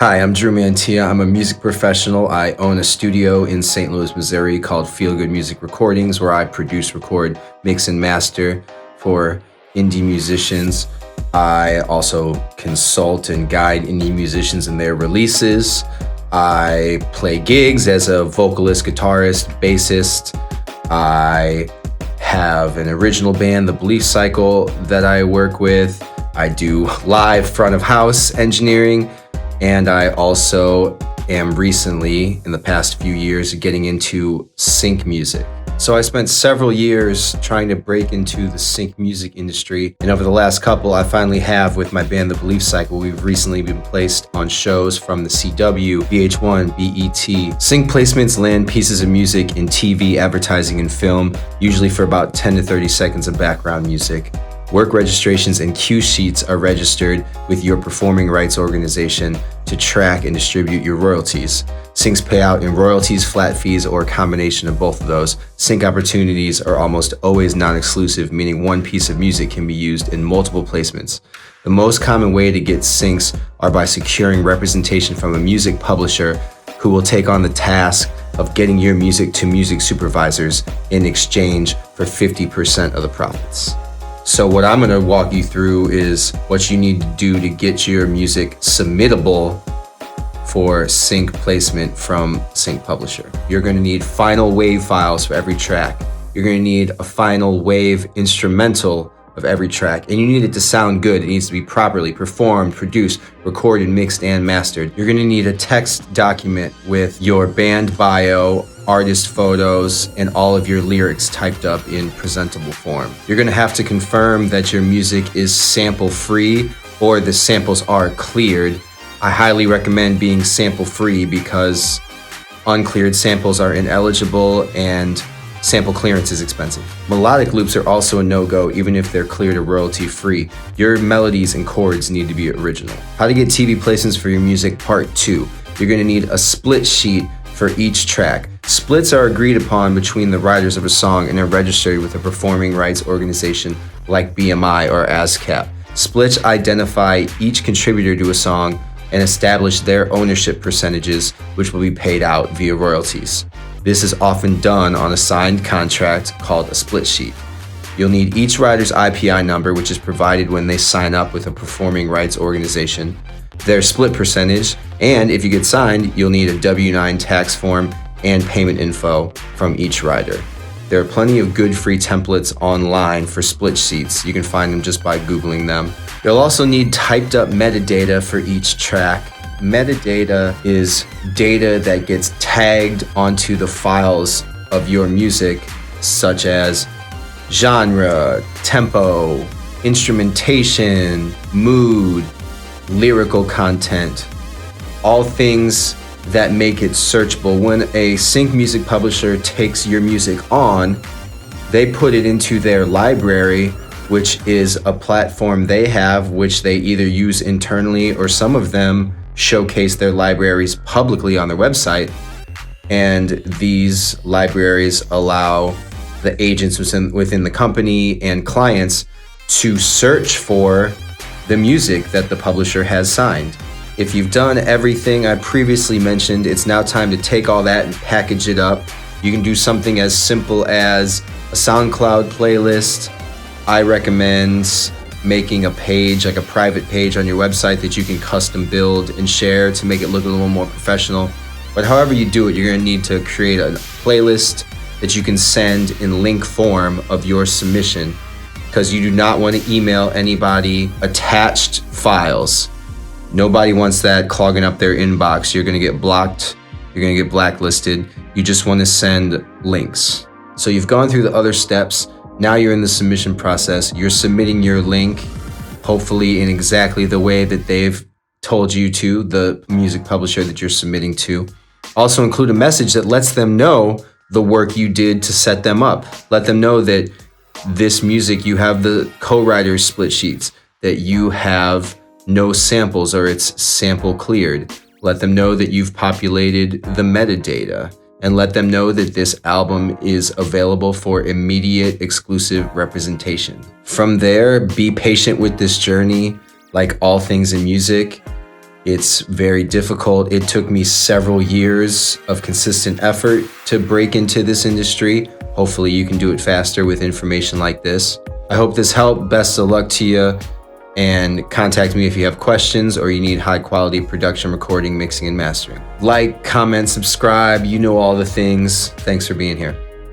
Hi, I'm Drew Mantia. I'm a music professional. I own a studio in St. Louis, Missouri called Feel Good Music Recordings, where I produce, record, mix, and master for indie musicians. I also consult and guide indie musicians in their releases. I play gigs as a vocalist, guitarist, bassist. I have an original band, The Belief Cycle, that I work with. I do live front of house engineering. And I also am recently, in the past few years, getting into sync music. So I spent several years trying to break into the sync music industry. And over the last couple, I finally have with my band, The Belief Cycle. We've recently been placed on shows from the CW, VH1, BET. Sync placements land pieces of music in TV, advertising, and film, usually for about 10 to 30 seconds of background music. Work registrations and cue sheets are registered with your performing rights organization to track and distribute your royalties. Syncs pay out in royalties, flat fees, or a combination of both of those. Sync opportunities are almost always non-exclusive, meaning one piece of music can be used in multiple placements. The most common way to get syncs are by securing representation from a music publisher who will take on the task of getting your music to music supervisors in exchange for 50% of the profits. So what I'm gonna walk you through is what you need to do to get your music submittable for sync placement from sync publisher. You're gonna need final wave files for every track. You're gonna need a final wave instrumental of every track, and you need it to sound good. It needs to be properly performed, produced, recorded, mixed, and mastered. You're gonna need a text document with your band bio, artist photos, and all of your lyrics typed up in presentable form. You're gonna have to confirm that your music is sample free or the samples are cleared. I highly recommend being sample free because uncleared samples are ineligible and sample clearance is expensive. Melodic loops are also a no-go even if they're cleared or royalty free. Your melodies and chords need to be original. How to get TV placements for your music, part 2. You're gonna need a split sheet for each track. Splits are agreed upon between the writers of a song and are registered with a performing rights organization like BMI or ASCAP. Splits identify each contributor to a song and establish their ownership percentages, which will be paid out via royalties. This is often done on a signed contract called a split sheet. You'll need each writer's IPI number, which is provided when they sign up with a performing rights organization, their split percentage, and if you get signed, you'll need a W-9 tax form and payment info from each writer. There are plenty of good free templates online for split sheets. You can find them just by Googling them. You'll also need typed up metadata for each track. Metadata is data that gets tagged onto the files of your music, such as genre, tempo, instrumentation, mood, lyrical content, all things that make it searchable. When a sync music publisher takes your music on, they put it into their library, which is a platform they have, which they either use internally or some of them showcase their libraries publicly on their website. And these libraries allow the agents within the company and clients to search for the music that the publisher has signed. If you've done everything I previously mentioned, it's now time to take all that and package it up. You can do something as simple as a SoundCloud playlist. I recommend making a page, like a private page on your website that you can custom build and share to make it look a little more professional. But however you do it, you're gonna need to create a playlist that you can send in link form of your submission, because you do not want to email anybody attached files. Nobody wants that clogging up their inbox. You're gonna get blocked, you're gonna get blacklisted. You just wanna send links. So you've gone through the other steps. Now you're in the submission process. You're submitting your link, hopefully in exactly the way that they've told you to, the music publisher that you're submitting to. Also include a message that lets them know the work you did to set them up. Let them know that this music, you have the co-writer's split sheets, that you have no samples or it's sample cleared. Let them know that you've populated the metadata, and let them know that this album is available for immediate exclusive representation. From there, be patient with this journey. Like all things in music, It's very difficult. It took me several years of consistent effort to break into this industry. Hopefully you can do it faster with information like this. I hope this helped. Best of luck to you. And contact me if you have questions or you need high quality production, recording, mixing, and mastering. Like, comment, subscribe. You know all the things. Thanks for being here.